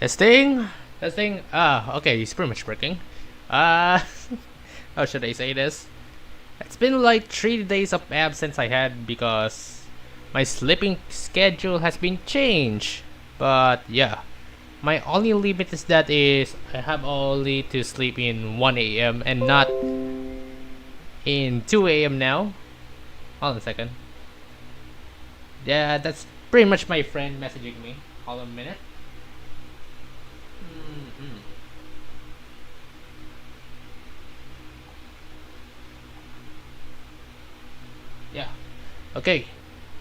Testing? Testing? Ah, okay, it's pretty much working. Uh, how should I say this? It's been like 3 days of absence I had because my sleeping schedule has been changed. But yeah, my only limit is that is I have only to sleep in 1 a.m. and not in 2 a.m. now. Hold on a second. Yeah, that's pretty much my friend messaging me. Hold on a minute. Yeah. Okay.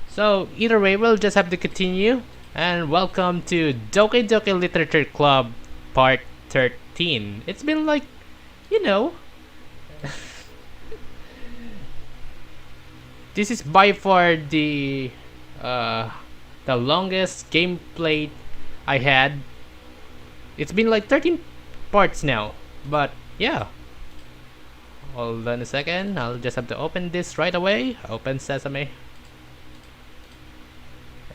So either way, we'll just have to continue. And welcome to Doki Doki Literature Club Part 13. It's been like, you know, this is by far the longest gameplay I had. It's been like 13 parts now, but yeah. Hold on a second, I'll just have to open this right away. Open Sesame.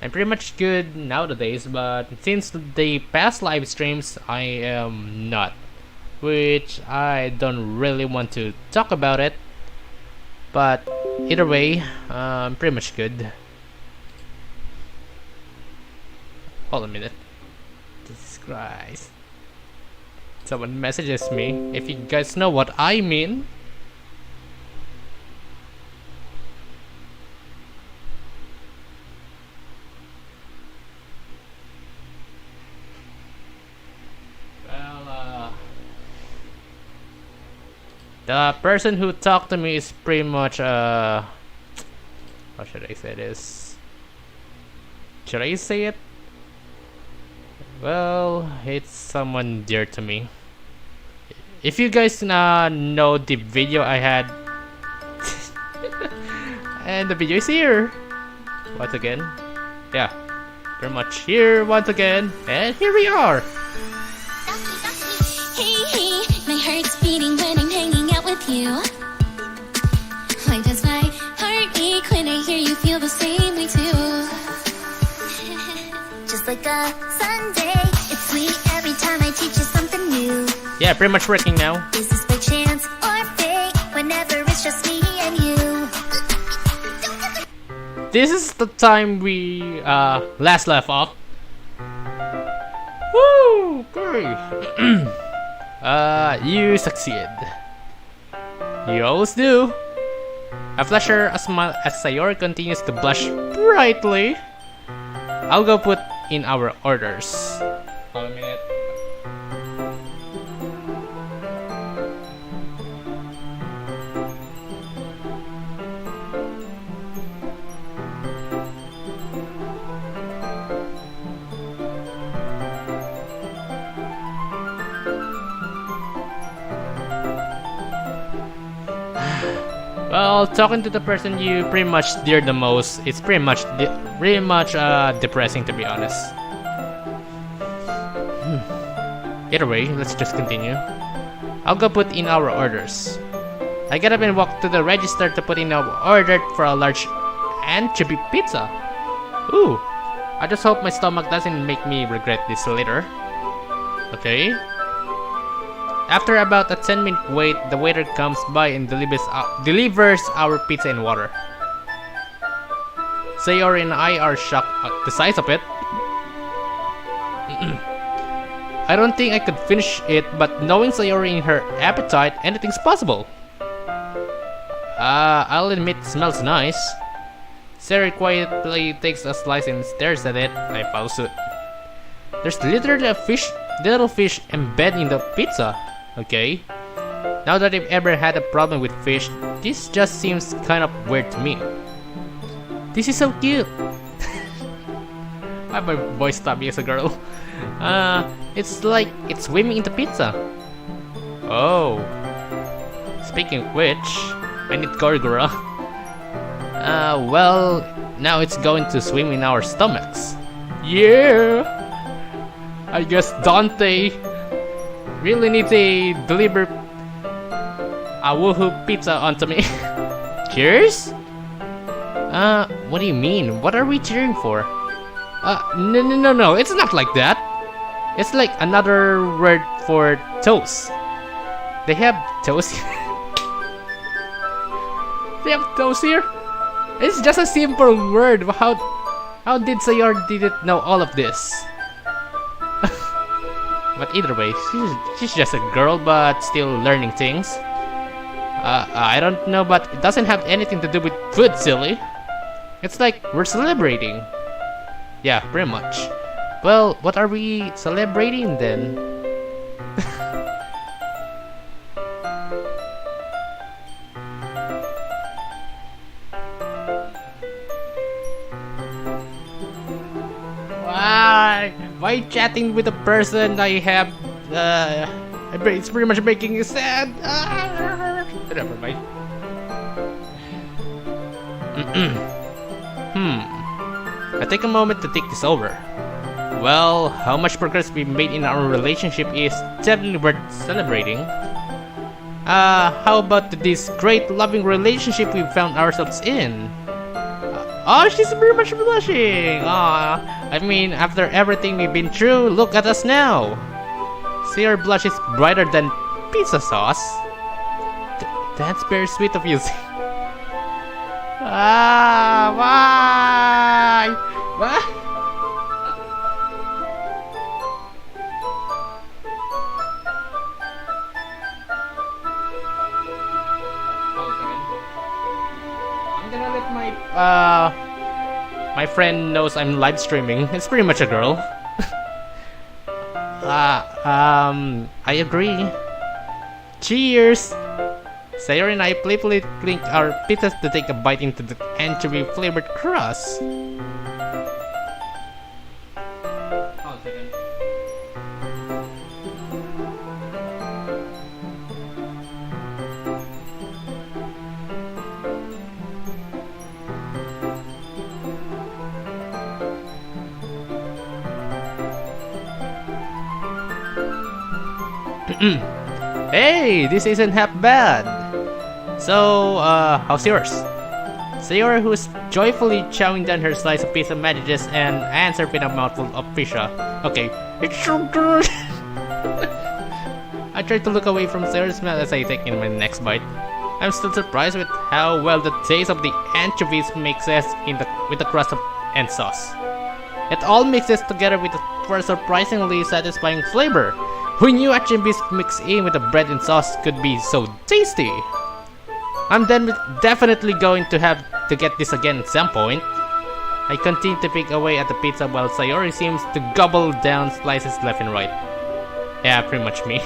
I'm pretty much good nowadays, but since the past live streams, I am not. Which I don't really want to talk about it. But either way, I'm pretty much good. Hold on a minute. Jesus Christ. Someone messages me. If you guys know what I mean. The person who talked to me is pretty much how should I say this? Should I say it? Well, it's someone dear to me. If you guys know the video I had and the video is here once again. Yeah, pretty much here once again, and here we are. Hey, hey, my heart's beating when I'm hanging out with you. Why does my heart ache when I hear you feel the same way too? Just like a Sunday, it's sweet every time I teach you something new. Yeah, pretty much working now. Is this by chance or fate? Whenever it's just me and you. This is the time we last left off. Woo! Okay. You succeed. You always do. A flasher, a smile as Sayori continues to blush brightly. I'll go put in our orders. Hold a minute. Well, talking to the person you pretty much dear the most, it's pretty much depressing, to be honest. Either way, let's just continue. I'll go put in our orders. I get up and walk to the register to put in our order for a large anchovy pizza. Ooh, I just hope my stomach doesn't make me regret this later. Okay. After about a 10-minute wait, the waiter comes by and delivers our pizza and water. Sayori and I are shocked at the size of it. I don't think I could finish it, but knowing Sayori and her appetite, anything's possible. I'll admit it smells nice. Sayori quietly takes a slice and stares at it. I follow suit. There's literally a little fish embedded in the pizza. Okay. Now that I've ever had a problem with fish, this just seems kind of weird to me. This is so cute. Why my voice stopped me as a girl? It's like it's swimming in the pizza. Oh. Speaking of which, I need Kokoru. Well, now it's going to swim in our stomachs. Yeah. I guess Dante really needs to deliver a woohoo pizza onto me. Cheers? What do you mean? What are we cheering for? No, it's not like that. It's like another word for toast. They have toast. They have toast here. It's just a simple word. How did Sayor didn't know all of this? But either way, she's just a girl, but still learning things. I don't know, but it doesn't have anything to do with food, silly. It's like we're celebrating. Yeah, pretty much. Well, what are we celebrating then? Why chatting with a person I have? It's pretty much making you sad. Never mind. I take a moment to think this over. Well, how much progress we made in our relationship is definitely worth celebrating. How about this great loving relationship we found ourselves in? Oh, she's pretty much blushing. I mean, after everything we've been through, look at us now. See, her blush is brighter than pizza sauce. That's very sweet of you. Why? What? I'm gonna let my friend knows I'm live streaming. It's pretty much a girl. I agree. Cheers! Sayor and I playfully clink our pizzas to take a bite into the anchovy flavored crust. Hey, this isn't half bad. So, how's yours? Sayor, who's joyfully chowing down her slice of pizza, manages and answers with a mouthful of pizza. Okay, it's so good. I try to look away from Sayor's smell as I take in my next bite. I'm still surprised with how well the taste of the anchovies mixes with the crust and sauce. It all mixes together for a surprisingly satisfying flavor. Who knew anchovies mixed in with the bread and sauce could be so tasty? I'm definitely going to have to get this again at some point. I continue to pick away at the pizza while Sayori seems to gobble down slices left and right. Yeah, pretty much me.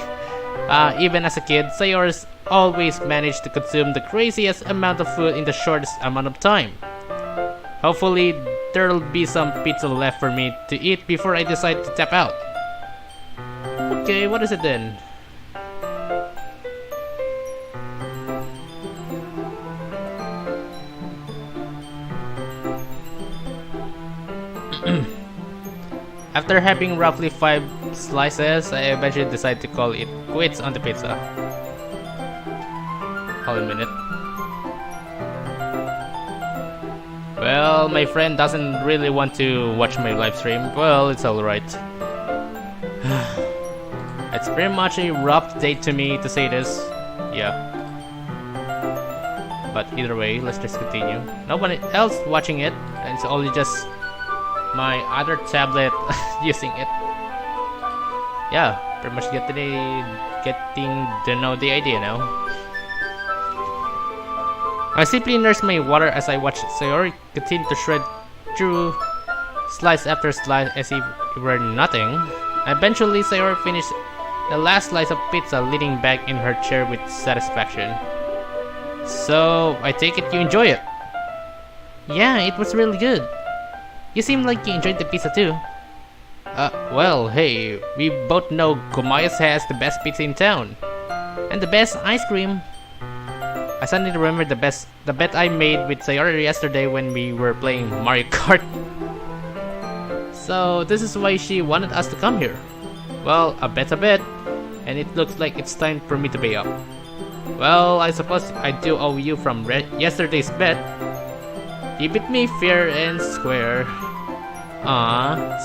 Even as a kid, Sayori's always managed to consume the craziest amount of food in the shortest amount of time. Hopefully, there'll be some pizza left for me to eat before I decide to tap out. Okay, what is it then? After having roughly 5 slices, I eventually decide to call it quits on the pizza. Hold a minute. Well, my friend doesn't really want to watch my live stream. Well, it's alright. It's pretty much a rough day to me to say this. Yeah. But either way, let's just continue. Nobody else watching it, and it's only just my other tablet using it. Yeah, pretty much getting to know the idea now. I simply nurse my water as I watch Sayori continue to shred through slice after slice as if it were nothing. Eventually, Sayori finished the last slice of pizza, leaning back in her chair with satisfaction. So, I take it you enjoy it? Yeah, it was really good. You seem like you enjoyed the pizza too. Well, hey, we both know Komayas has the best pizza in town. And the best ice cream. I suddenly remember the bet I made with Sayori yesterday when we were playing Mario Kart. So, this is why she wanted us to come here. Well, a bet's a bet, and it looks like it's time for me to pay up. Well, I suppose I do owe you from yesterday's bet. You beat me fair and square.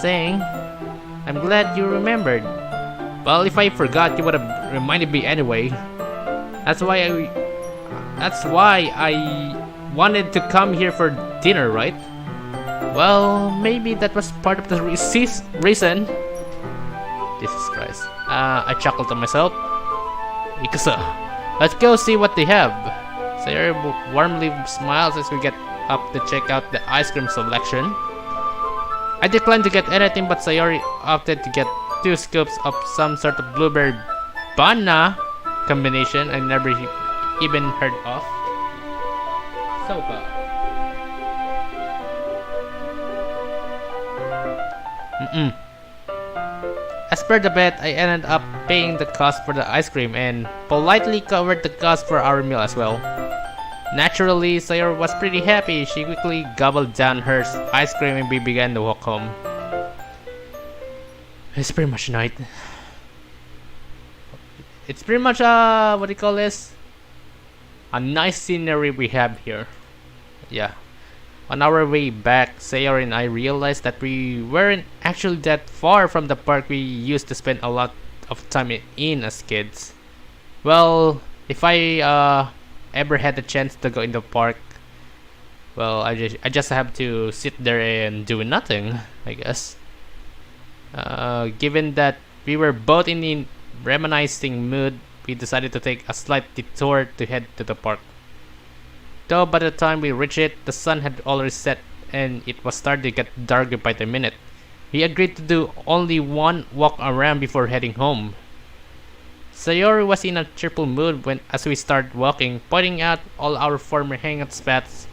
Xeing. I'm glad you remembered. Well, if I forgot, you would have reminded me anyway. That's why I wanted to come here for dinner, right? Well, maybe that was part of the reason. Jesus Christ. I chuckled to myself. Ikusa, let's go see what they have. Sayori warmly smiles as we get up to check out the ice cream selection. I declined to get anything, but Sayori opted to get 2 scoops of some sort of blueberry banana combination I never even heard of. Soba. As per the bet, I ended up paying the cost for the ice cream and politely covered the cost for our meal as well. Naturally, Sayori was pretty happy. She quickly gobbled down her ice cream and we began to walk home. It's pretty much night. It's pretty much what do you call this? A nice scenery we have here. Yeah. On our way back, Sayori and I realized that we weren't actually that far from the park we used to spend a lot of time in as kids. Well, if I ever had the chance to go in the park, well, I just have to sit there and do nothing, I guess. Given that we were both in the reminiscing mood, we decided to take a slight detour to head to the park. Though by the time we reached it, the sun had already set and it was starting to get darker by the minute. We agreed to do only one walk around before heading home. Sayori was in a cheerful mood as we started walking, pointing out all our former hangout spots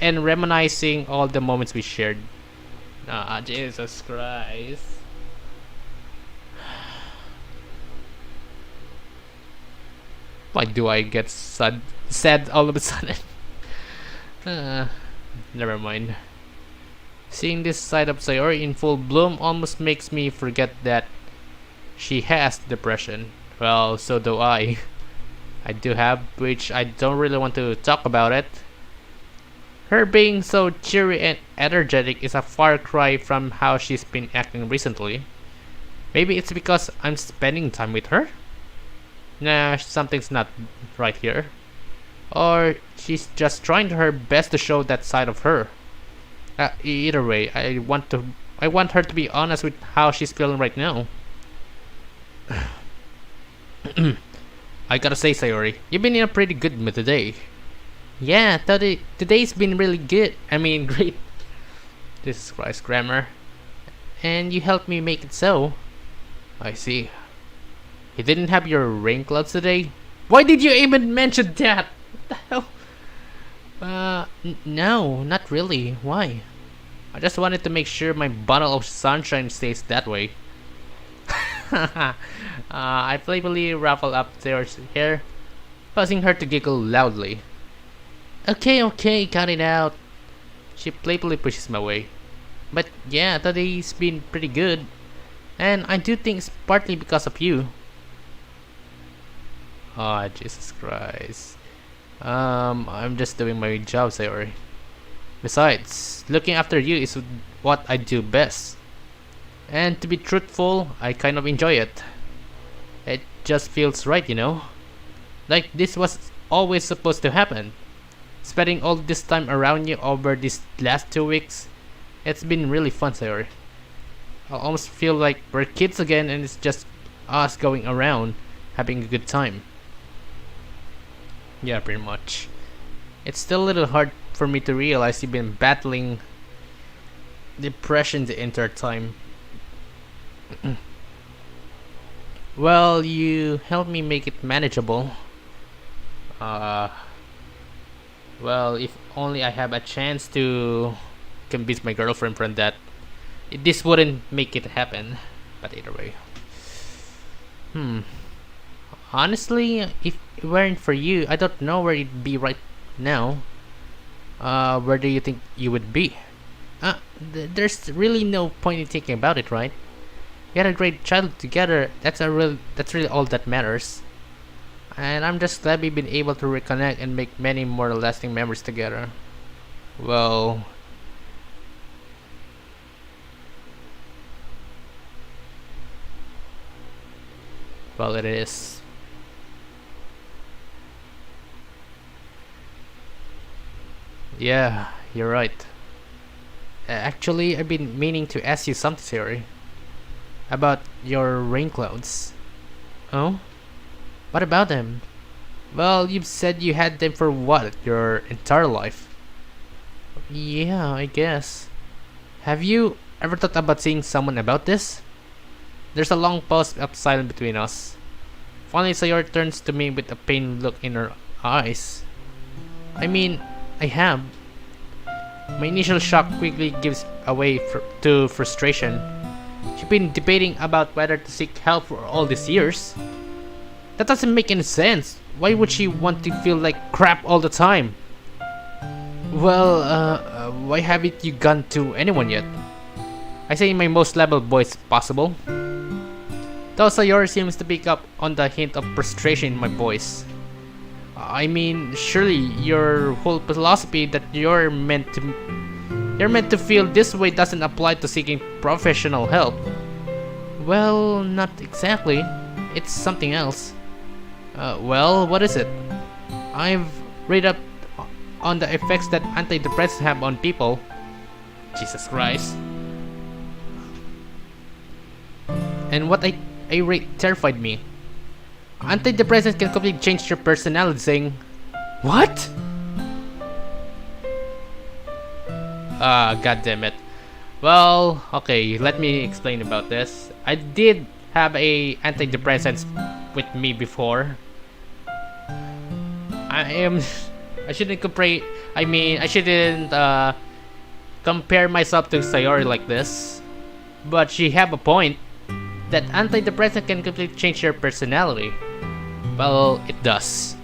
and reminiscing all the moments we shared. Ah, Jesus Christ. Why do I get sad all of a sudden? Never mind. Seeing this side of Sayori in full bloom almost makes me forget that she has depression. Well, so do I. I do have, which I don't really want to talk about it. Her being so cheery and energetic is a far cry from how she's been acting recently. Maybe it's because I'm spending time with her? Nah, something's not right here. Or she's just trying her best to show that side of her. Either way, I want her to be honest with how she's feeling right now. I gotta say, Sayori, you've been in a pretty good mood today. Yeah, today's been really good. I mean, great. Jesus Christ, grammar. And you helped me make it so. I see. You didn't have your rain clouds today? Why did you even mention that? What the hell? No, not really. Why? I just wanted to make sure my bundle of sunshine stays that way. I playfully ruffle up Sayori's hair, causing her to giggle loudly. Okay, cut it out. She playfully pushes my way. But yeah, today's been pretty good. And I do think it's partly because of you. Oh, Jesus Christ. I'm just doing my job, Sayori. Besides, looking after you is what I do best. And to be truthful, I kind of enjoy it. It just feels right, you know? Like this was always supposed to happen. Spending all this time around you over these last 2 weeks, it's been really fun, Sayori. I almost feel like we're kids again and it's just us going around having a good time. Yeah, pretty much. It's still a little hard for me to realize you've been battling depression the entire time. Well, you helped me make it manageable. Well, if only I have a chance to convince my girlfriend from that, this wouldn't make it happen. But either way. Honestly, if it weren't for you, I don't know where you'd be right now. Where do you think you would be? There's really no point in thinking about it, right? We had a great childhood together. That's really all that matters. And I'm just glad we've been able to reconnect and make many more lasting memories together. Well, Well, it is. Yeah, you're right. Actually, I've been meaning to ask you something, Theory. About your rain clouds. Oh? What about them? Well, you've said you had them for what? Your entire life? Yeah, I guess. Have you ever thought about seeing someone about this? There's a long pause of silence between us. Finally, Sayori turns to me with a pained look in her eyes. I mean, I have. My initial shock quickly gives way to frustration. She's been debating about whether to seek help for all these years. That doesn't make any sense. Why would she want to feel like crap all the time? Well, why haven't you gone to anyone yet? I say in my most level voice possible. Though Sayori seems to pick up on the hint of frustration in my voice. I mean, surely your whole philosophy that you're meant to feel this way doesn't apply to seeking professional help. Well, not exactly. It's something else. Well, what is it? I've read up on the effects that antidepressants have on people. Jesus Christ. And what I rate terrified me. Antidepressants can completely change your personality, saying, what? God damn it. Well, okay, let me explain about this. I did have a antidepressants with me before. I shouldn't compare myself to Sayori like this. But she have a point. That antidepressant can completely change your personality. Well, it does.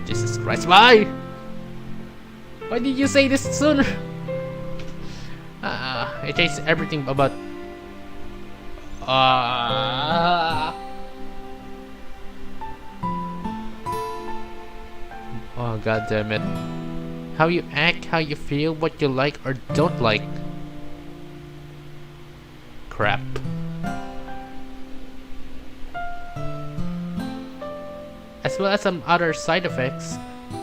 Jesus Christ, why? Why did you say this sooner? It changed everything about... Oh, god damn it. How you act, how you feel, what you like or don't like. Crap. As well as some other side effects.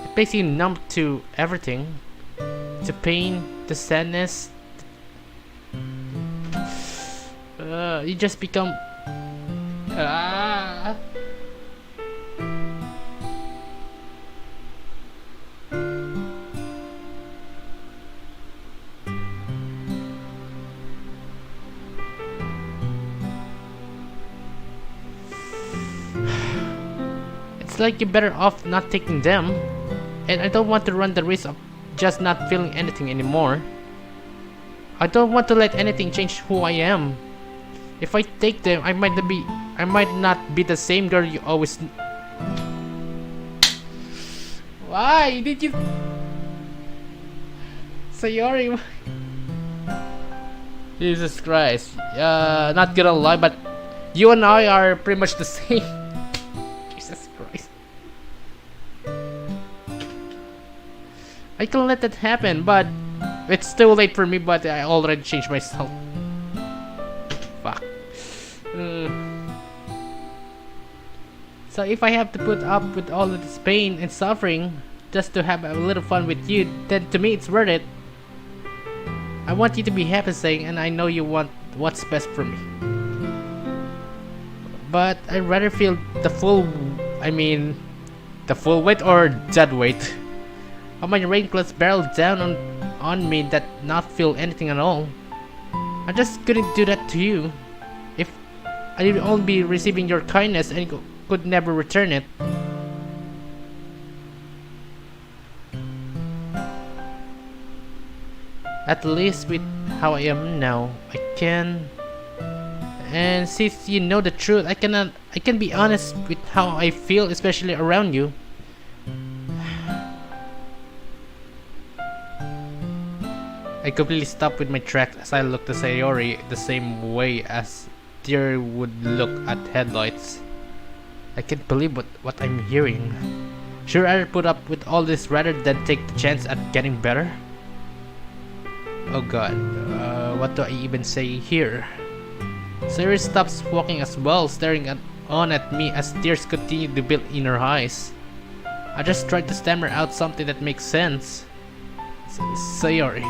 It makes you numb to everything. To pain, to sadness. You just become... It's like you're better off not taking them. And I don't want to run the risk of just not feeling anything anymore. I don't want to let anything change who I am. If I take them, I might not be the same girl you always... Why did you... Sayori... Jesus Christ. Not gonna lie, but you and I are pretty much the same. Jesus Christ. I can let that happen, but it's too late for me, but I already changed myself. Fuck. So if I have to put up with all of this pain and suffering just to have a little fun with you, then to me it's worth it. I want you to be happy, Xeing, and I know you want what's best for me. But I'd rather feel the full weight or dead weight of my rain clouds barrel down on me that not feel anything at all. I just couldn't do that to you. If I'd only be receiving your kindness and could never return it. At least with how I am now, I can. And since you know the truth, I can be honest with how I feel, especially around you. I completely stopped with my tracks as I looked at Sayori the same way as deer would look at headlights. I can't believe what I'm hearing. Should I put up with all this rather than take the chance at getting better? Oh god, what do I even say here? Sayori stops walking as well, on at me as tears continue to build in her eyes. I just tried to stammer out something that makes sense. Sayori.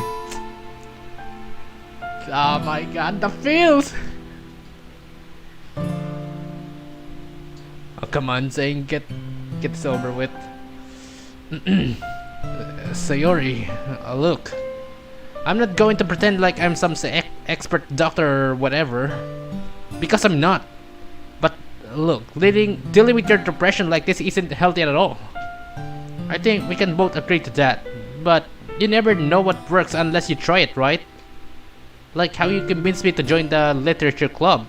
Oh my god, the feels! Oh come on, Xeing, get this over with. Sayori, look. I'm not going to pretend like I'm some expert doctor or whatever. Because I'm not. But look, dealing with your depression like this isn't healthy at all. I think we can both agree to that. But you never know what works unless you try it, right? Like how you convinced me to join the literature club.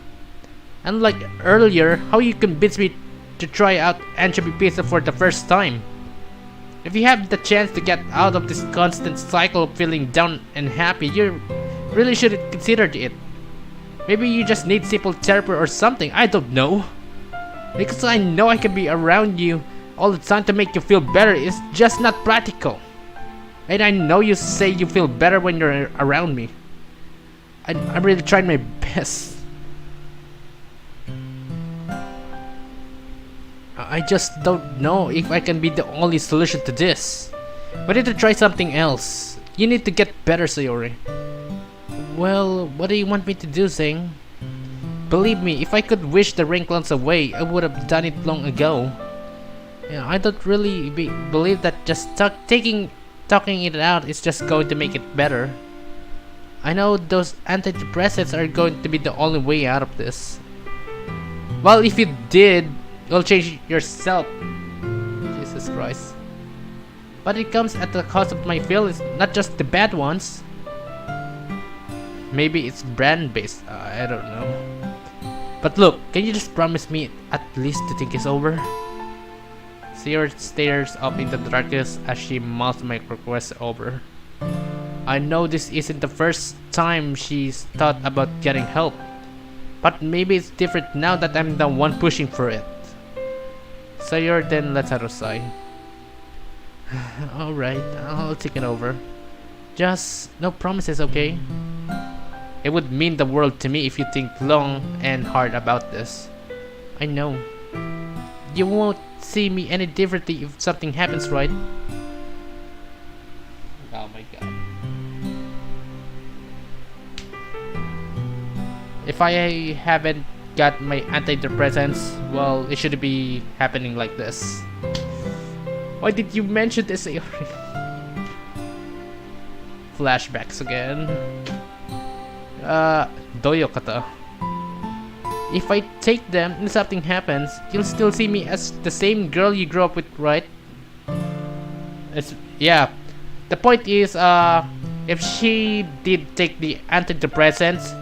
And like earlier, how you convinced me to try out anchovy pizza for the first time. If you have the chance to get out of this constant cycle of feeling down and happy, you really should consider it. Maybe you just need simple therapy or something, I don't know. Because I know I can be around you all the time to make you feel better, it's just not practical. And I know you say you feel better when you're around me. I'm really trying my best. I just don't know if I can be the only solution to this. We need to try something else. You need to get better, Sayori. Well, what do you want me to do, Xeing? Believe me, if I could wish the wrinkles away, I would have done it long ago. Yeah, I don't really believe that just talking it out is just going to make it better. I know those antidepressants are going to be the only way out of this. Well, if you did, you'll change yourself. Jesus Christ. But it comes at the cost of my feelings, not just the bad ones. Maybe it's brand based, I don't know. But look, can you just promise me at least to think it's over? Sayori stares up into the darkness as she mouths my request over. I know this isn't the first time she's thought about getting help. But maybe it's different now that I'm the one pushing for it. Sayori then lets out a sigh. Alright, I'll take it over. Just no promises, okay? It would mean the world to me if you think long and hard about this. I know. You won't see me any differently if something happens, right? Oh my god. If I haven't got my antidepressants, well, it shouldn't be happening like this. Why did you mention this, Sayori? Flashbacks again. Doyokata. If I take them and something happens, you'll still see me as the same girl you grew up with, right? Yeah. The point is, if she did take the antidepressants,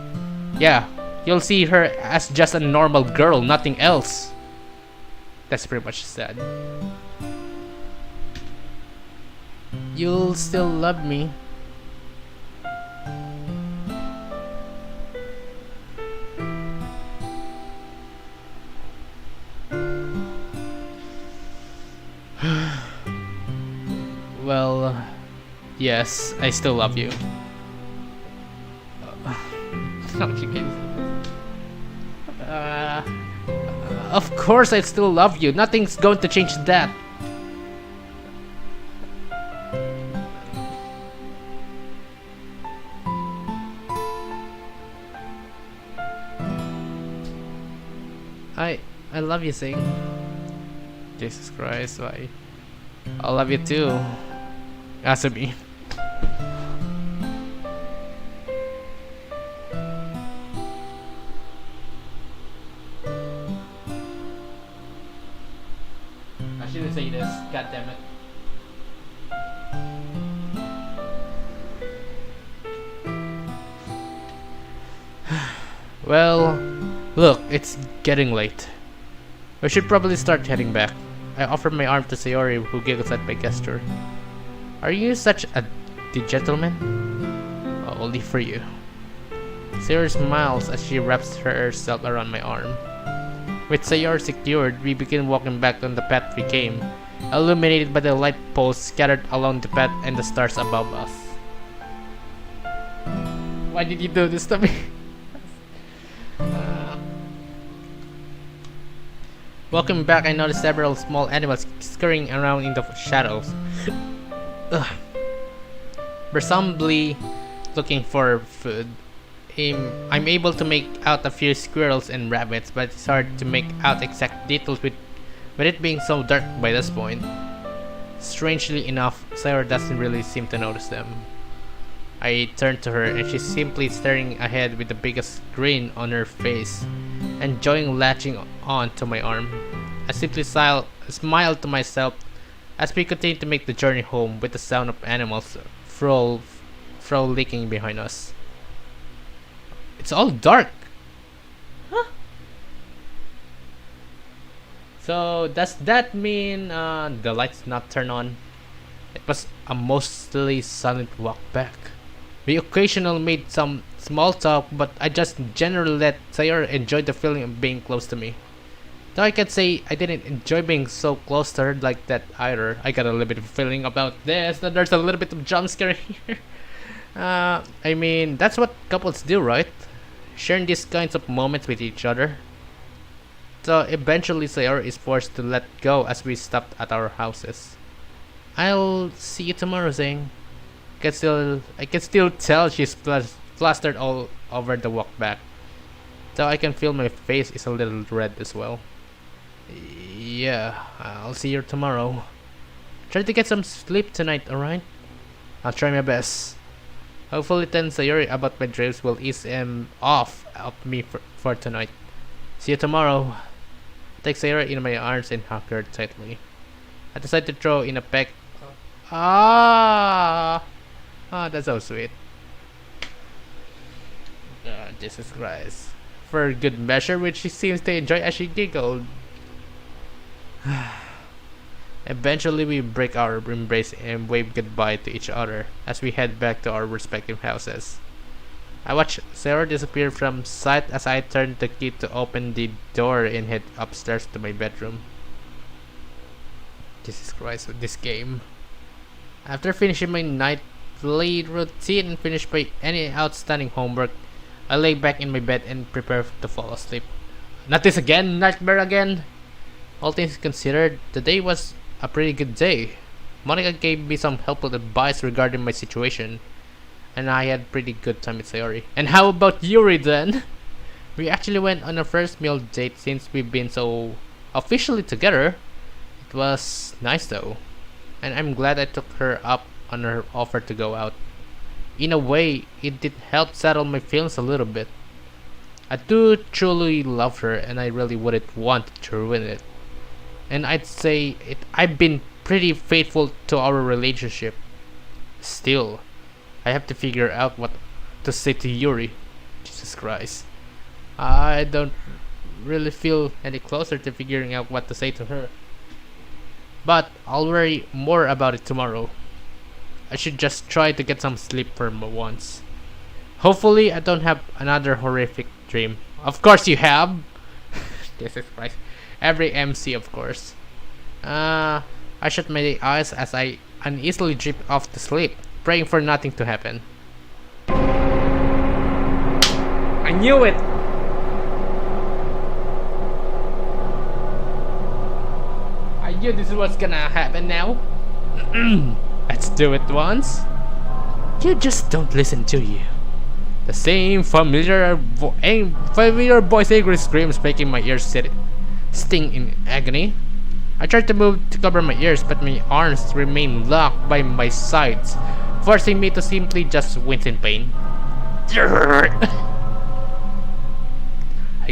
yeah, you'll see her as just a normal girl, nothing else. That's pretty much sad. You'll still love me. Well, yes, I still love you. Of course I still love you. Nothing's going to change that. I love you, Xeing. Jesus Christ, why? I love you too, Asumi. I shouldn't say this, god damn it. Well, look, it's getting late. We should probably start heading back. I offer my arm to Sayori, who giggles at my gesture. Are you such a gentleman? Well, only for you. Sayori smiles as she wraps herself around my arm. With Sayori secured, we begin walking back on the path we came, illuminated by the light posts scattered along the path and the stars above us. Why did you do this to me? Walking back, I noticed several small animals scurrying around in the shadows. Ugh. Presumably looking for food. I'm able to make out a few squirrels and rabbits, but it's hard to make out exact details with it being so dark by this point. Strangely enough, Sayori doesn't really seem to notice them. I turned to her and she's simply staring ahead with the biggest grin on her face, enjoying latching on to my arm. I simply smiled to myself as we continued to make the journey home with the sound of animals frolicking behind us. It's all dark! Huh? So does that mean the lights not turn on? It was a mostly silent walk back. We occasionally made some small talk, but I just generally let Sayori enjoy the feeling of being close to me. Though I can say I didn't enjoy being so close to her like that either. I got a little bit of a feeling about this, that there's a little bit of jump scare here. I mean, that's what couples do, right? Sharing these kinds of moments with each other. So eventually Sayori is forced to let go as we stopped at our houses. I'll see you tomorrow, Xeing. I can still tell she's flustered all over the walk back. So I can feel my face is a little red as well. Yeah, I'll see you tomorrow. Try to get some sleep tonight, alright? I'll try my best. Hopefully telling Sayori about my dreams will ease him off of me for tonight. See you tomorrow. Take Sayori in my arms and hug her tightly. I decide to throw in a peck. Oh, that's so sweet. Jesus Christ. For good measure, which she seems to enjoy as she giggled. Eventually, we break our embrace and wave goodbye to each other as we head back to our respective houses. I watch Sarah disappear from sight as I turn the key to open the door and head upstairs to my bedroom. Jesus Christ, with this game. After finishing my nightly routine and finished by any outstanding homework, I lay back in my bed and prepare to fall asleep. Not this again, nightmare again! All things considered, the day was a pretty good day. Monica gave me some helpful advice regarding my situation, and I had pretty good time with Sayori. And how about Yuri then? We actually went on a first meal date since we've been so officially together. It was nice though, and I'm glad I took her up on her offer to go out. In a way, it did help settle my feelings a little bit. I do truly love her and I really wouldn't want to ruin it. And I'd say I've been pretty faithful to our relationship. Still, I have to figure out what to say to Yuri. Jesus Christ. I don't really feel any closer to figuring out what to say to her. But I'll worry more about it tomorrow. I should just try to get some sleep for once. Hopefully I don't have another horrific dream. Of course you have! Jesus Christ. Every MC, of course. I shut my eyes as I uneasily drift off to sleep, praying for nothing to happen. I knew it! I knew this was gonna happen now. Let's do it once. You just don't listen, do you? The same familiar voice angry screams making my ears sting in agony. I tried to move to cover my ears, but my arms remained locked by my sides, forcing me to simply just wince in pain. I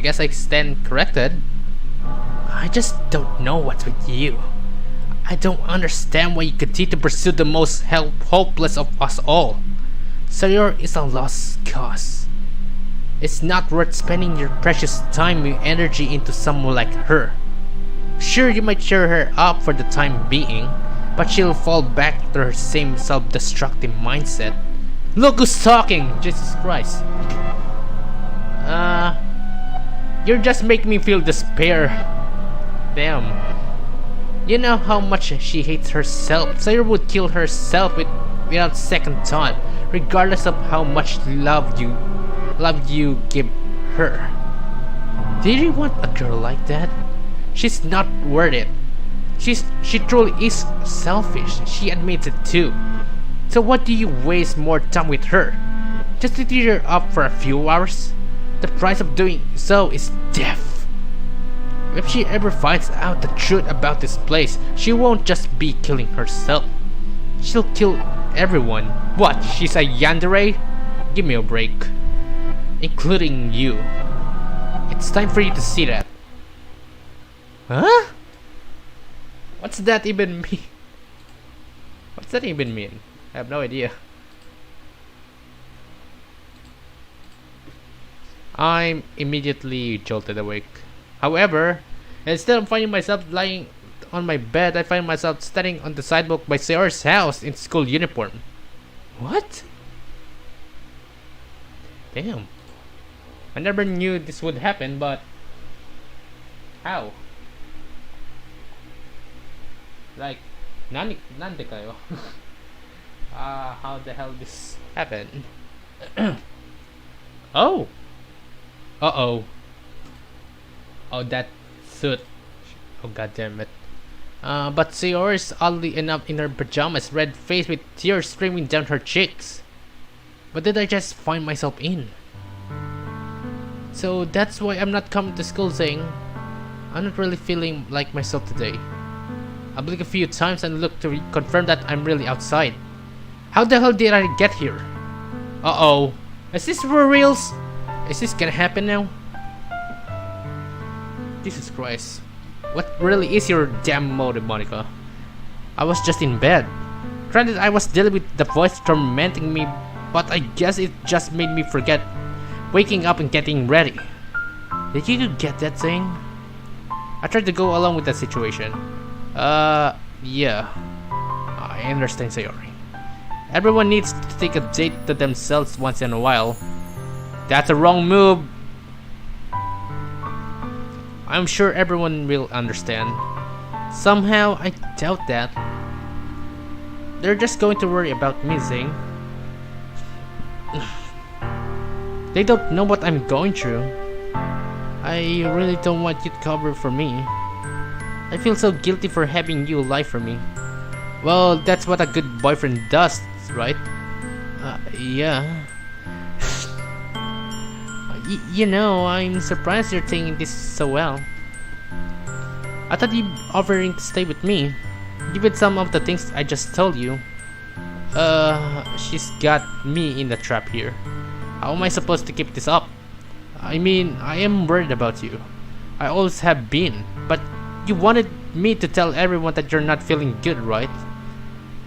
guess I stand corrected. I just don't know what's with you. I don't understand why you continue to pursue the most hopeless of us all. Sayori is a lost cause. It's not worth spending your precious time and energy into someone like her. Sure, you might cheer her up for the time being, but she'll fall back to her same self-destructive mindset. Look who's talking! Jesus Christ. You're just making me feel despair. Damn. You know how much she hates herself. Sayori would kill herself without second thought, regardless of how much love you give her. Did you want a girl like that? She's not worth it. She truly is selfish. She admits it too. So what do you waste more time with her? Just to tear her up for a few hours? The price of doing so is death. If she ever finds out the truth about this place, she won't just be killing herself. She'll kill everyone. What? She's a yandere? Give me a break. Including you. It's time for you to see that. Huh? What's that even mean? What's that even mean? I have no idea. I'm immediately jolted awake. However, instead of finding myself lying on my bed, I find myself standing on the sidewalk by Sayori's house in school uniform. What? Damn. I never knew this would happen, but how? Like, nande kayo? How the hell this happened? Oh! Uh-oh. Oh, that suit. Oh, god damn it. But Sayori is oddly enough in her pajamas, red face with tears streaming down her cheeks. What did I just find myself in? So that's why I'm not coming to school, saying I'm not really feeling like myself today. I blink a few times and look to confirm that I'm really outside. How the hell did I get here? Uh-oh. Is this for reals? Is this gonna happen now? Jesus Christ. What really is your damn motive, Monica? I was just in bed. Granted, I was dealing with the voice tormenting me, but I guess it just made me forget waking up and getting ready. Did you get that thing? I tried to go along with the situation. Yeah. I understand, Sayori. Everyone needs to take a date to themselves once in a while. That's a wrong move. I'm sure everyone will understand. Somehow, I doubt that. They're just going to worry about me, Xeing. They don't know what I'm going through. I really don't want you to cover for me. I feel so guilty for having you lie for me. Well, that's what a good boyfriend does, right? Yeah. You know, I'm surprised you're taking this so well. I thought you'd offering to stay with me, given some of the things I just told you. She's got me in the trap here. How am I supposed to keep this up? I mean, I am worried about you. I always have been, but you wanted me to tell everyone that you're not feeling good, right?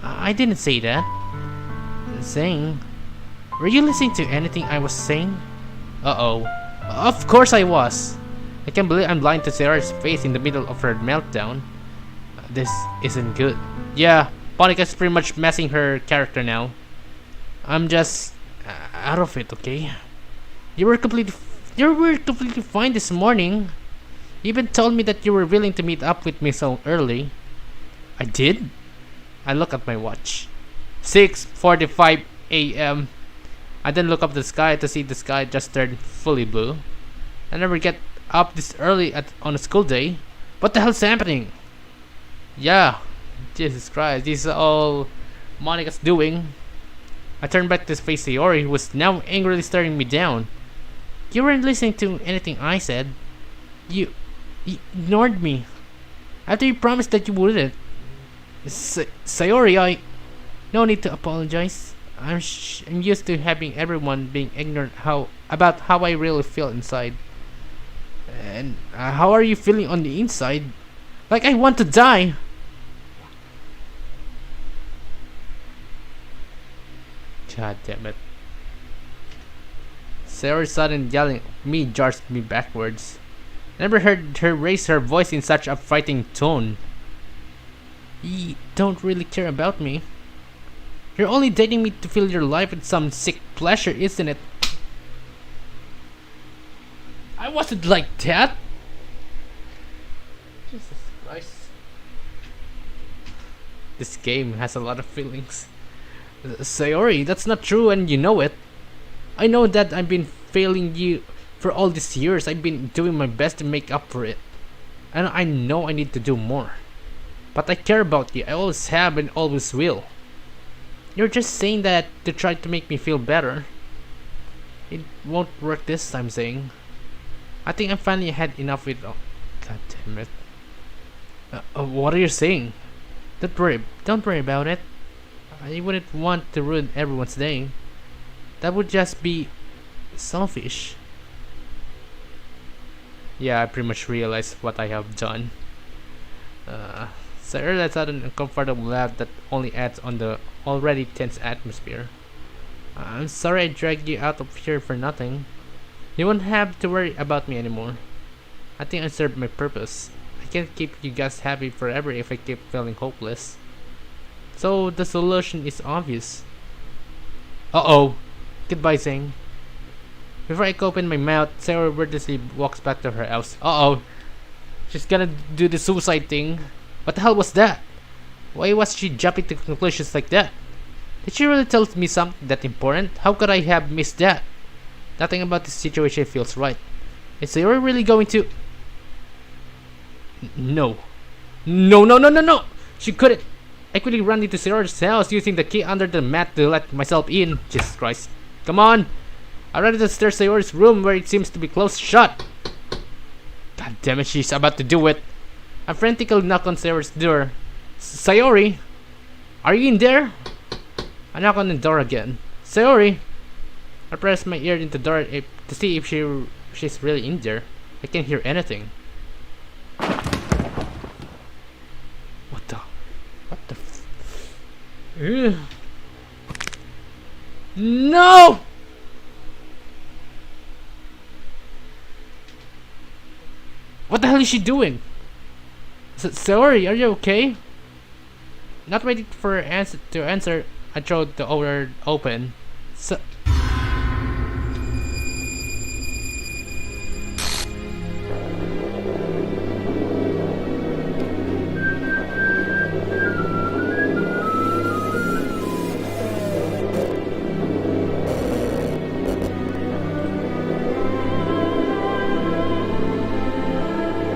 I didn't say that. Xeing, were you listening to anything I was saying? Uh-oh. Of course I was. I can't believe I'm lying to Sarah's face in the middle of her meltdown. This isn't good. Yeah, Monica's pretty much messing her character now. I'm just out of it, okay? You were completely fine this morning. You even told me that you were willing to meet up with me so early. I did? I look at my watch. 6:45 a.m. I then look up the sky to see the sky just turned fully blue. I never get up this early on a school day. What the hell's happening? Yeah, Jesus Christ, this is all Monica's doing. I turned back to face Sayori, who was now angrily staring me down. You weren't listening to anything I said. You ignored me. After you promised that you wouldn't. Sayori, no need to apologize. I'm used to having everyone being ignorant about how I really feel inside. And how are you feeling on the inside? Like I want to die. God damn it. Sarah's sudden yelling at me jars me backwards. Never heard her raise her voice in such a frightened tone. You don't really care about me. You're only dating me to fill your life with some sick pleasure, isn't it? I wasn't like that. Jesus Christ. This game has a lot of feelings. Sayori, that's not true and you know it. I know that I've been failing you for all these years. I've been doing my best to make up for it. and I know I need to do more. But I care about you, I always have and always will. You're just saying that to try to make me feel better. It won't work this time, Xeing. I think I finally had enough with... Oh, god damn it. What are you saying? Don't worry about it. I wouldn't want to ruin everyone's day. That would just be selfish. Yeah, I pretty much realized what I have done. Sarah lets out an uncomfortable laugh that only adds on the already tense atmosphere. I'm sorry I dragged you out of here for nothing. You won't have to worry about me anymore. I think I served my purpose. I can't keep you guys happy forever if I keep feeling hopeless. So the solution is obvious. Uh-oh. Goodbye, Xeing. Before I can open my mouth, Sarah wordlessly walks back to her house. Uh-oh. She's gonna do the suicide thing. What the hell was that? Why was she jumping to conclusions like that? Did she really tell me something that important? How could I have missed that? Nothing about this situation feels right. Is Sarah really going to... No. No! She couldn't. I quickly ran into Sarah's house using the key under the mat to let myself in. Jesus Christ. Come on! I ran to the stairs to Sayori's room where it seems to be closed shut. God damn it, she's about to do it. I frantically knock on Sayori's door. Sayori? Are you in there? I knock on the door again. Sayori? I press my ear into the door to see if she's really in there. I can't hear anything. What the Ugh. No! What the hell is she doing? Sorry, are you okay? Not waiting for her to answer, I throw the door open.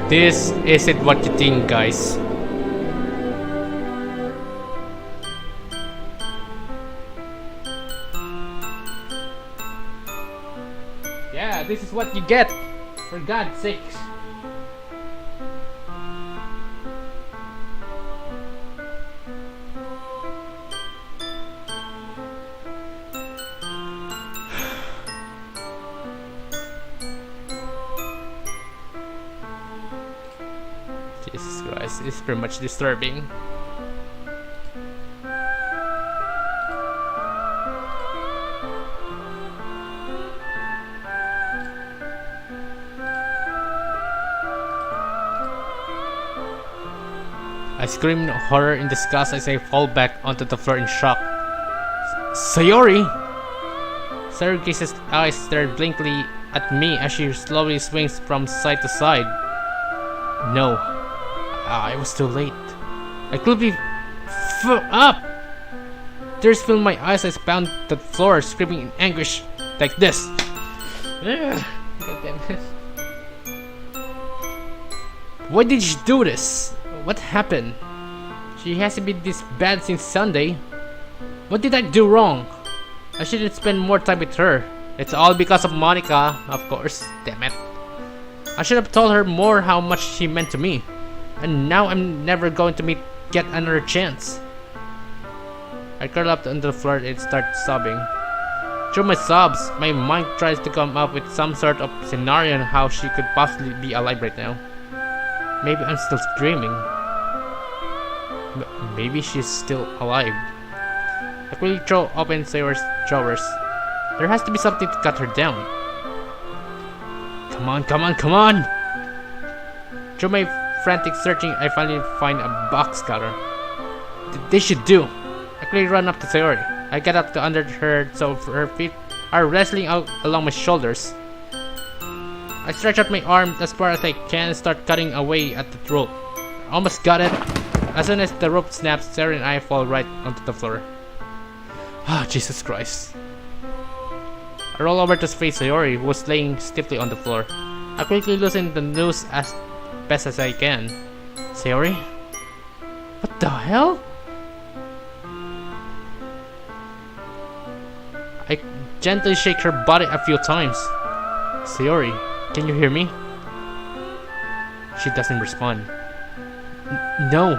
This isn't what you think, guys. Yeah, this is what you get. For God's sake. Jesus Christ, it's pretty much disturbing. I scream in horror in disgust as I fall back onto the floor in shock. Sayori! Sayori gazes eyes stare blankly at me as she slowly swings from side to side. No. I was too late. I couldn't be up! Tears filled my eyes as I pound the floor, screaming in anguish like this. God damn it. Why did she do this? What happened? She hasn't been this bad since Sunday. What did I do wrong? I shouldn't spend more time with her. It's all because of Monica, of course. Damn it. I should have told her more how much she meant to me. And now I'm never going to get another chance. I curl up on the floor and start sobbing. Through my sobs, my mind tries to come up with some sort of scenario on how she could possibly be alive right now. Maybe I'm still dreaming. Maybe she's still alive. I quickly throw open Sayori's drawers. There has to be something to cut her down. Come on! Through my frantic searching, I finally find a box cutter. This should do. I quickly run up to Sayori. I get up to under her so her feet are wrestling out along my shoulders. I stretch out my arm as far as I can and start cutting away at the rope. Almost got it. As soon as the rope snaps, Sarah and I fall right onto the floor. Ah, Jesus Christ. I roll over to face Sayori, who was laying stiffly on the floor. I quickly loosen the noose as best as I can. Sayori? What the hell? I gently shake her body a few times. Sayori, can you hear me? She doesn't respond. No.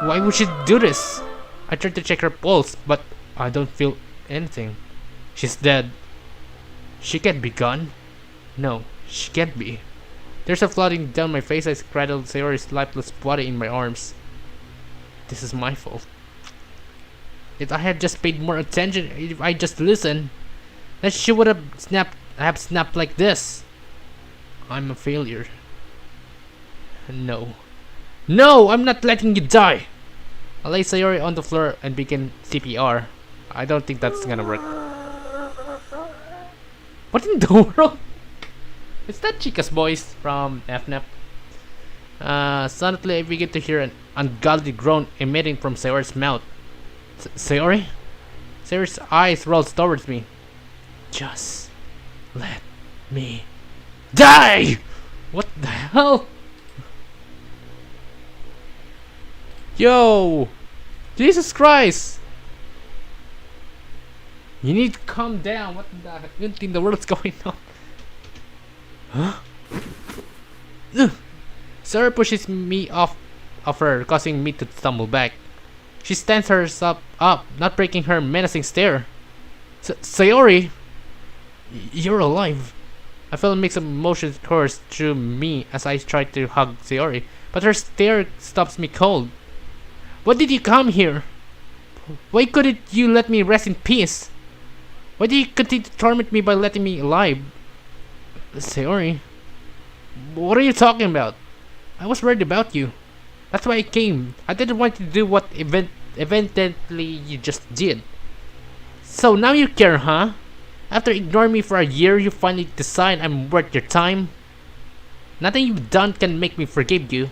Why would she do this? I tried to check her pulse, but I don't feel anything. She's dead. She can't be gone. No, she can't be. There's a flooding down my face as I cradle Sayori's lifeless body in my arms. This is my fault. If I had just paid more attention, if I just listened, then she would have snapped like this. I'm a failure. No. No, I'm not letting you die! I lay Sayori on the floor and begin CPR. I don't think that's gonna work. What in the world? Is that Chica's voice from FNAP? Suddenly I begin to hear an ungodly groan emitting from Sayori's mouth. Sayori? Sayori's eyes rolls towards me. Just let me die! What the hell? Yo! Jesus Christ! You need to calm down. What the heck in the world's going on? Huh? Sarah pushes me off of her, causing me to stumble back. She stands herself up, not breaking her menacing stare. Sayori! You're alive. I felt a mix of emotions course through me as I tried to hug Sayori, but her stare stops me cold. Why did you come here? Why couldn't you let me rest in peace? Why do you continue to torment me by letting me alive? Sayori, what are you talking about? I was worried about you. That's why I came. I didn't want you to do what eventually you just did. So now you care, huh? After ignoring me for a year, you finally decide I'm worth your time? Nothing you've done can make me forgive you.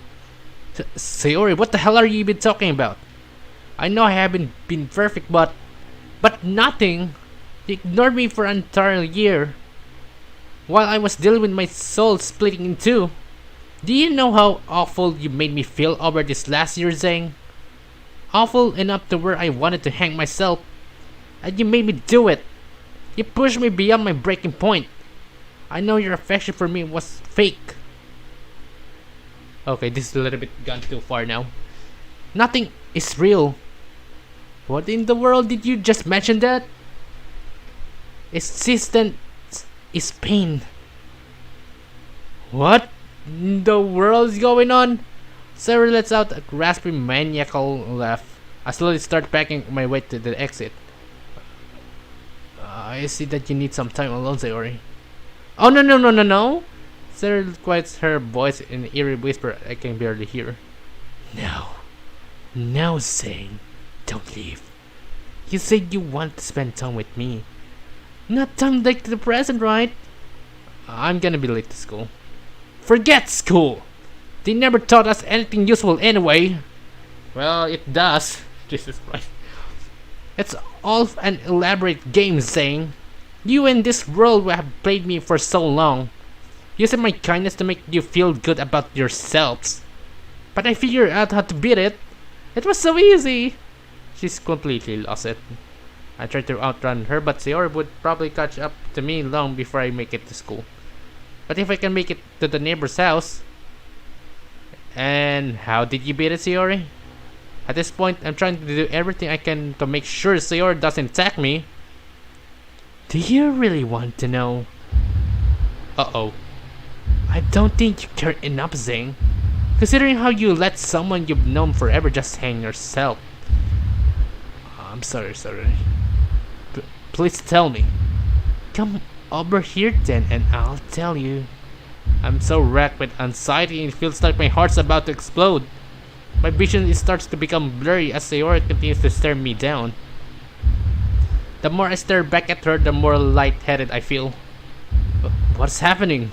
Sayori, what the hell are you even talking about? I know I haven't been perfect, but nothing. You ignored me for an entire year while I was dealing with my soul splitting in two. Do you know how awful you made me feel over this last year, Xeing? Awful enough to where I wanted to hang myself, and you made me do it. You pushed me beyond my breaking point. I know your affection for me was fake. Okay, this is a little bit gone too far now. Nothing is real. What in the world did you just mention that? Existence is pain. What in the world is going on? Sarah lets out a raspy maniacal laugh. I slowly start backing my way to the exit. I see that you need some time alone, Sayori. Oh no. Sarah quiets her voice in an eerie whisper I can barely hear. No, Xeing, don't leave. You said you want to spend time with me. Not time like the present, right? I'm gonna be late to school. Forget school! They never taught us anything useful anyway. Well, it does. Jesus Christ. It's all an elaborate game, Xeing. You and this world have played me for so long, using my kindness to make you feel good about yourselves. But I figured out how to beat it. It was so easy. She's completely lost it. I tried to outrun her, but Sayori would probably catch up to me long before I make it to school. But if I can make it to the neighbor's house... And how did you beat it, Sayori? At this point, I'm trying to do everything I can to make sure Sayori doesn't attack me. Do you really want to know? Uh-oh. I don't think you care enough, Xeing. Considering how you let someone you've known forever just hang yourself. I'm sorry. Please tell me. Come over here then and I'll tell you. I'm so racked with anxiety and it feels like my heart's about to explode. My vision starts to become blurry as Sayori continues to stare me down. The more I stare back at her, the more lightheaded I feel. What's happening?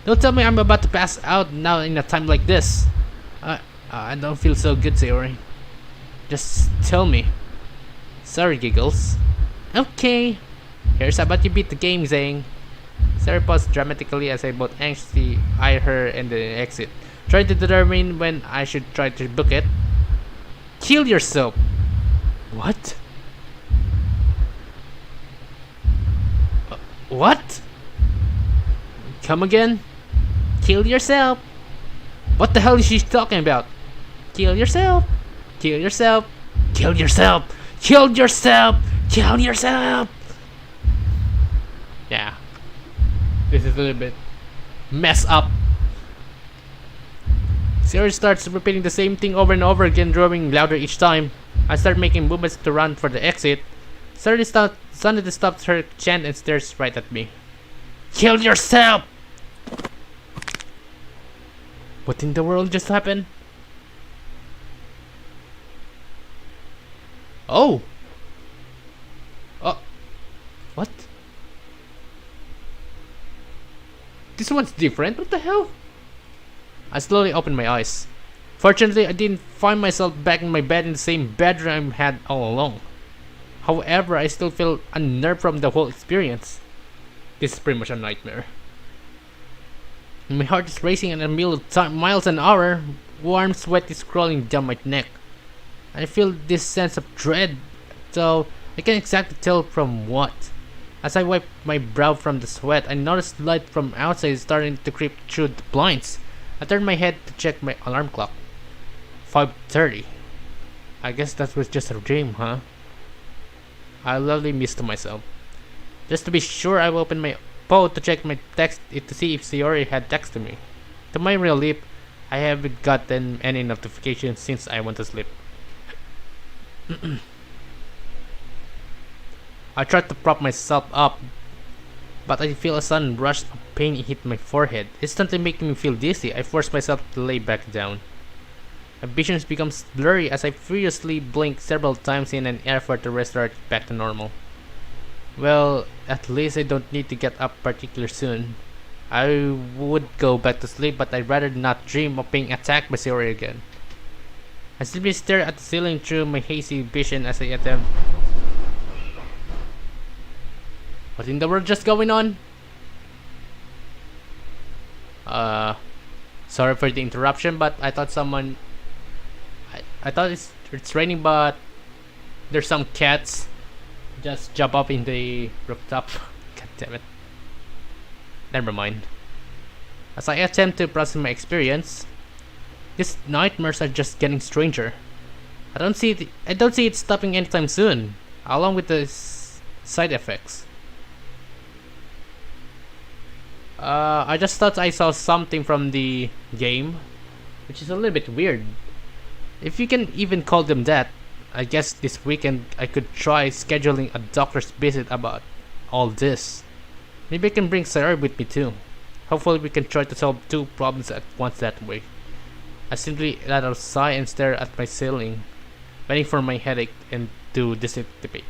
Don't tell me I'm about to pass out now in a time like this. I don't feel so good, Sayori. Just tell me. Sorry, giggles. Okay. Here's how about you beat the game, Xeing. Sarah paused dramatically as I both anxiously eyed her and the exit, trying to determine when I should try to book it. Kill yourself! What? What? Come again? Kill yourself! What the hell is she talking about? Kill yourself! Kill yourself! Kill yourself! Kill yourself! Kill yourself! Yeah. This is a little bit mess up. Sarah starts repeating the same thing over and over again, growing louder each time. I start making movements to run for the exit. Sarah suddenly stops her chant and stares right at me. Kill yourself! What in the world just happened? Oh! What? This one's different? What the hell? I slowly opened my eyes. Fortunately, I didn't find myself back in my bed in the same bedroom I had all along. However, I still feel unnerved from the whole experience. This is pretty much a nightmare. My heart is racing at a million miles an hour. Warm sweat is crawling down my neck. I feel this sense of dread, though I can't exactly tell from what. As I wipe my brow from the sweat, I noticed light from outside starting to creep through the blinds. I turned my head to check my alarm clock. 5:30. I guess that was just a dream, huh? I lovely missed myself. Just to be sure, I opened my phone to check my text to see if Sayori had texted me. To my relief, I haven't gotten any notifications since I went to sleep. I tried to prop myself up, but I feel a sudden rush of pain hit my forehead, instantly making me feel dizzy. I forced myself to lay back down. My vision becomes blurry as I furiously blink several times in an effort to restore it back to normal. Well, at least I don't need to get up particularly soon. I would go back to sleep, but I'd rather not dream of being attacked by Sayori again. I simply stare at the ceiling through my hazy vision as I attempt. What in the world just going on? Sorry for the interruption, but I thought someone... I thought it's raining, but there's some cats just jump up in the rooftop. God damn it. Never mind. As I attempt to process my experience, these nightmares are just getting stranger. I don't see it stopping anytime soon, along with the side effects. I just thought I saw something from the game, which is a little bit weird. If you can even call them that, I guess this weekend I could try scheduling a doctor's visit about all this. Maybe I can bring Sayori with me too. Hopefully we can try to solve two problems at once that way. I simply let out a sigh and stare at my ceiling, waiting for my headache and to dissipate.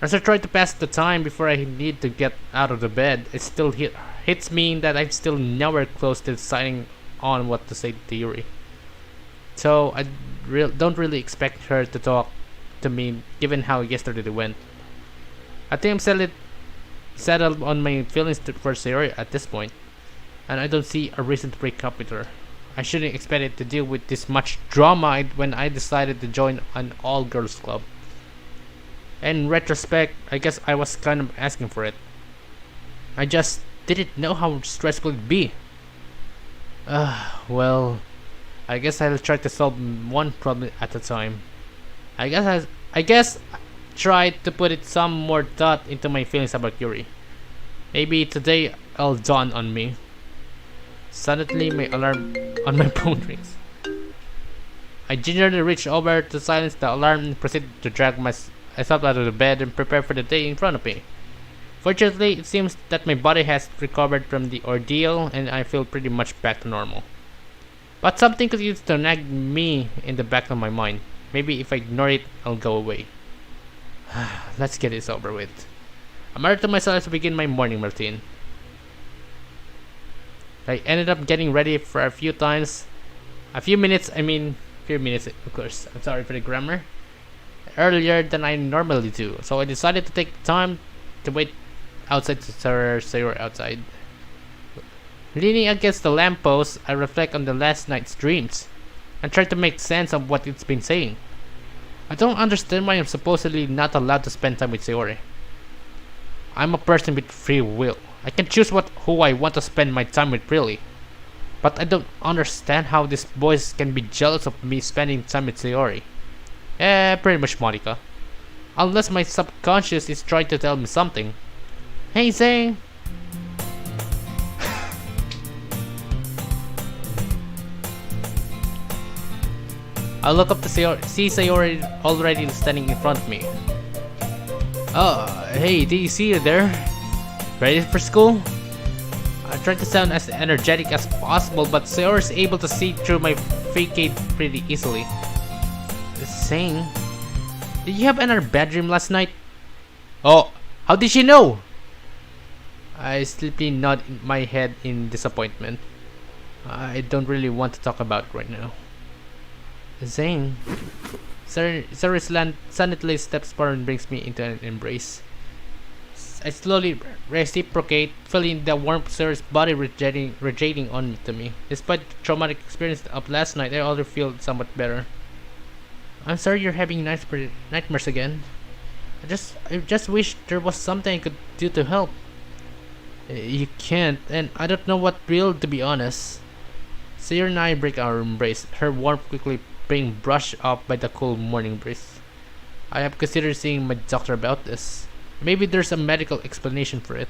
As I try to pass the time before I need to get out of the bed, it still hits me that I'm still nowhere close to deciding on what to say to Yuri. So I don't really expect her to talk to me given how yesterday went. I think I'm settled on my feelings for Sayori at this point, and I don't see a reason to break up with her. I shouldn't expect it to deal with this much drama when I decided to join an all-girls club. In retrospect, I guess I was kind of asking for it. I just didn't know how stressful it'd be. Well, I guess I'll try to solve one problem at a time. I guess I tried to put some more thought into my feelings about Yuri. Maybe today it'll dawn on me. Suddenly, my alarm on my phone rings. I gingerly reach over to silence the alarm and proceed to drag myself out of the bed and prepare for the day in front of me. Fortunately, it seems that my body has recovered from the ordeal and I feel pretty much back to normal. But something continues to nag me in the back of my mind. Maybe if I ignore it, I'll go away. Let's get this over with. I muttered to myself to begin my morning routine. I ended up getting ready for a few minutes, of course. I'm sorry for the grammar. Earlier than I normally do, so I decided to take time to wait outside to Sayori outside. Leaning against the lamppost, I reflect on the last night's dreams and try to make sense of what it's been saying. I don't understand why I'm supposedly not allowed to spend time with Sayori. I'm a person with free will. I can choose who I want to spend my time with freely. But I don't understand how these boys can be jealous of me spending time with Sayori. Pretty much Monica. Unless my subconscious is trying to tell me something. Hey Xeing! I look up to see Sayori already standing in front of me. Oh, hey, do you see you there? Ready for school? I try to sound as energetic as possible, but Sayori is able to see through my facade pretty easily. Xeing, did you have another bad dream last night? Oh, how did she know? I sleepily nod my head in disappointment. I don't really want to talk about it right now. Xeing, Sayori silently steps forward and brings me into an embrace. I slowly reciprocate, feeling the warmth Sayori's body radiating on to me. Despite the traumatic experience of last night, I already feel somewhat better. I'm sorry you're having nightmares again. I just wish there was something I could do to help. You can't, and I don't know what will, to be honest. Sayori and I break our embrace, her warmth quickly being brushed off by the cool morning breeze. I have considered seeing my doctor about this. Maybe there's a medical explanation for it.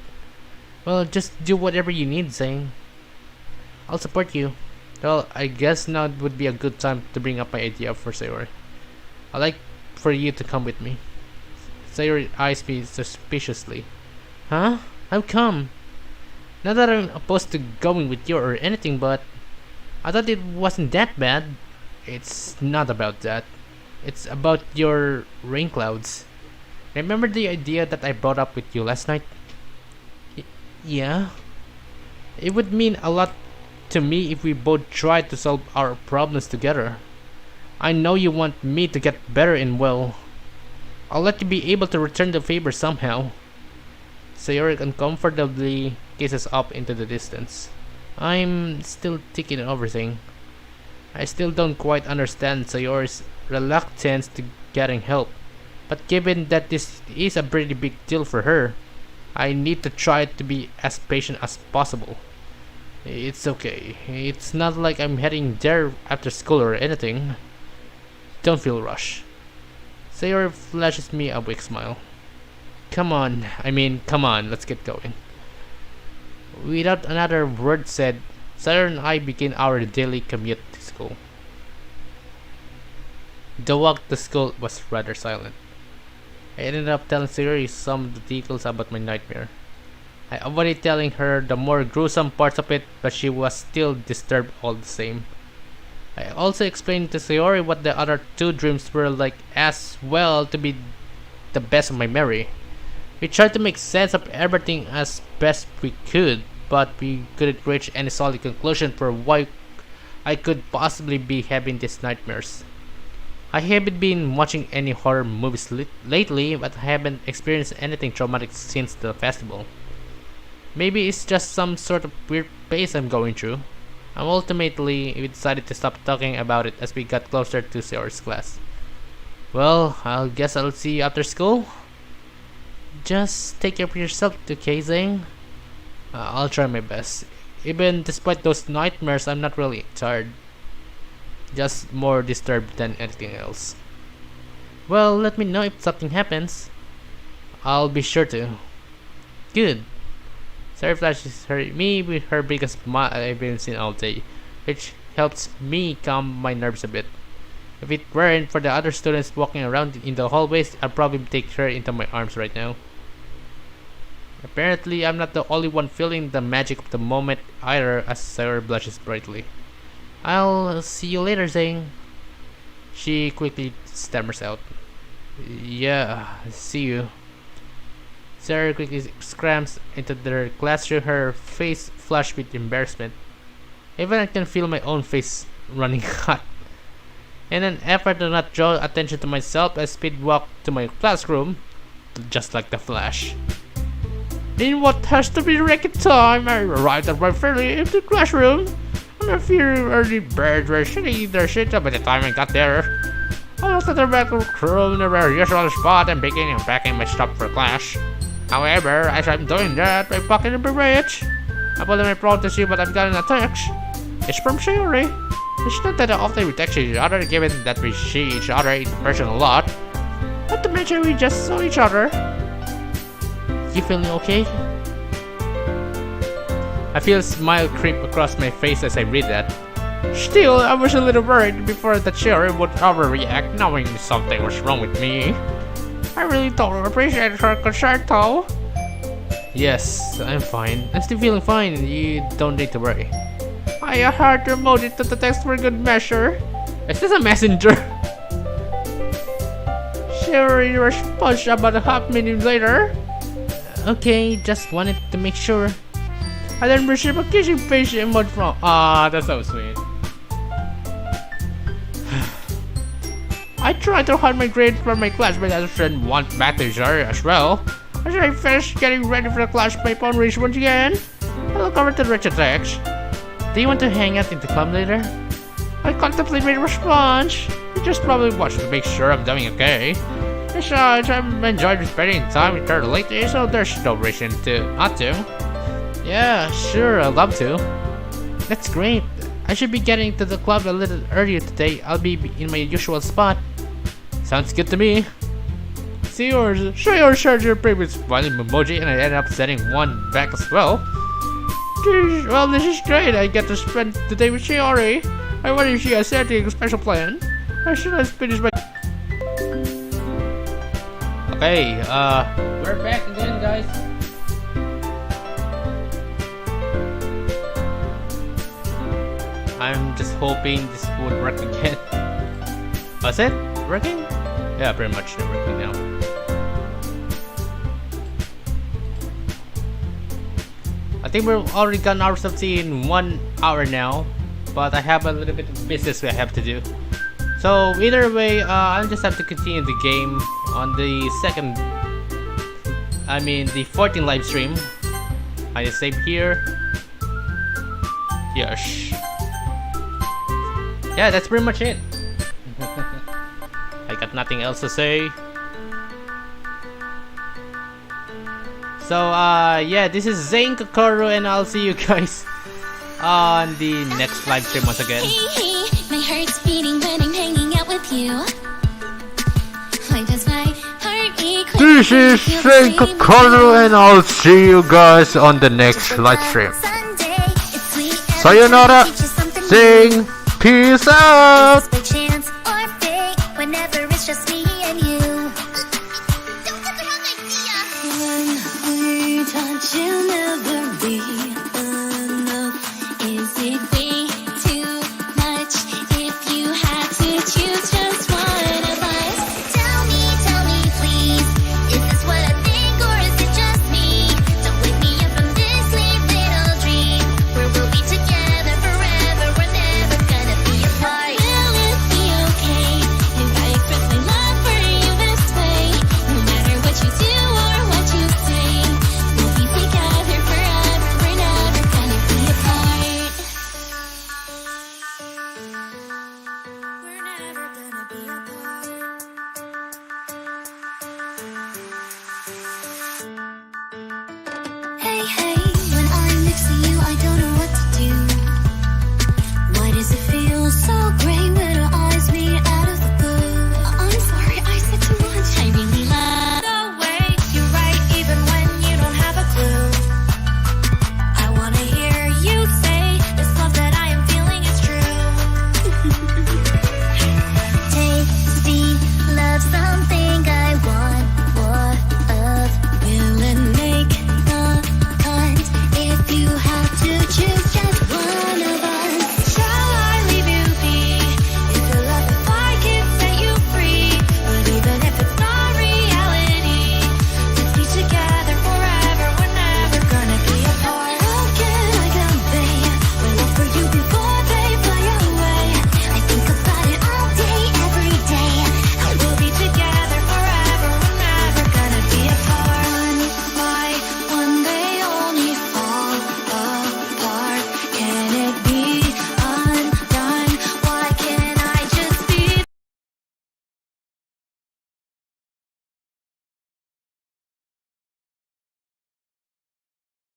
Well, just do whatever you need, Xeing. I'll support you. Well, I guess now would be a good time to bring up my idea for Sayori. I'd like for you to come with me. Sayori eyes me suspiciously. Huh? How come? Not that I'm opposed to going with you or anything, but I thought it wasn't that bad. It's not about that. It's about your rain clouds. Remember the idea that I brought up with you last night? Yeah? It would mean a lot to me if we both tried to solve our problems together. I know you want me to get better and well. I'll let you be able to return the favor somehow. Sayori uncomfortably gazes up into the distance. I'm still thinking of everything. I still don't quite understand Sayori's reluctance to getting help. But given that this is a pretty big deal for her, I need to try to be as patient as possible. It's okay. It's not like I'm heading there after school or anything. Don't feel rushed. Sayori flashes me a weak smile. Come on, let's get going. Without another word said, Sayori and I begin our daily commute to school. The walk to school was rather silent. I ended up telling Sayori some of the details about my nightmare. I avoided telling her the more gruesome parts of it, but she was still disturbed all the same. I also explained to Sayori what the other two dreams were like as well to be the best of my memory. We tried to make sense of everything as best we could, but we couldn't reach any solid conclusion for why I could possibly be having these nightmares. I haven't been watching any horror movies lately, but I haven't experienced anything traumatic since the festival. Maybe it's just some sort of weird phase I'm going through. And ultimately, we decided to stop talking about it as we got closer to Sayori's class. Well, I guess I'll see you after school. Just take care of yourself, okay, Xeing? I'll try my best. Even despite those nightmares, I'm not really tired. Just more disturbed than anything else. Well, let me know if something happens. I'll be sure to. Good. Sayori flashes me with her biggest smile I've been seen all day, which helps me calm my nerves a bit. If it weren't for the other students walking around in the hallways, I'd probably take her into my arms right now. Apparently, I'm not the only one feeling the magic of the moment either, as Sayori blushes brightly. I'll see you later, Xeing. She quickly stammers out. Yeah, see you. Sayori quickly scrams into their classroom, her face flushed with embarrassment. Even I can feel my own face running hot. In an effort to not draw attention to myself, I speed walk to my classroom, just like the Flash. In what has to be record time, I arrived at my fairly empty classroom. And a few early birds were shitting their shit up by the time I got there. I looked at the back room in their usual spot and began unpacking my stuff for class. However, as I'm doing that, my pocket will be rich. I put in my phone to see what I've gotten a text. It's from Sayori. It's not that often we text each other, given that we see each other in person a lot. Not to mention we just saw each other. You feeling okay? I feel a smile creep across my face as I read that. Still, I was a little worried before that Sayori would overreact knowing something was wrong with me. I really don't appreciate her concern though. Yes, I'm fine. I'm still feeling fine. You don't need to worry. I heard your motive to the text for good measure. Is this a messenger? Sayori responds about a half minute later. Okay, just wanted to make sure. I then received a kissing face emoji from. That's so sweet. I tried to hide my grades from my classmates as I didn't want back to Sayori as well. As I finished getting ready for the class, my phone rings once again. I look over to the Richard text. Do you want to hang out in the club later? I contemplate my response. He just probably watched to make sure I'm doing okay. Besides, I'm enjoying spending time with her lately, so there's no reason to not to. Yeah, sure, I'd love to. That's great. I should be getting to the club a little earlier today. I'll be in my usual spot. Sounds good to me. Show your shared your previous smiling emoji, and I ended up sending one back as well. Geez, well, this is great. I get to spend the day with Sayori. I wonder if she has anything special planned. I should have finished my. Okay, we're back again, guys. I'm just hoping this would work again. Was it working? Yeah, pretty much they're working now. I think we've already gotten ourselves in 1 hour now, but I have a little bit of business I have to do. So either way, I'll just have to continue the game on the the 14th live stream. I just save here. Yes. Yeah, that's pretty much it. I got nothing else to say. So yeah, this is Xeing, Kokoru, and I'll see you guys on the next live stream once again. Hey, my heart's beating when I'm hanging out with you. Why does my heart ache? This is Xeing, Kokoru, and I'll see you guys on the next live stream. Sayonara, Xeing, peace out. Whenever it's just me and you. When we touch, you'll never be enough. Is it way too much if you had to choose just one of us? Tell me, please. Is this what I think or is it just me? Don't wake me up from this sleep little dream where we'll be together forever. We're never gonna be apart. Will it be okay if I express my love for you this way? No matter what you do or what you say, we'll be together forever. We're never gonna be apart. We're never gonna be apart. Hey, when I'm next to you, I don't know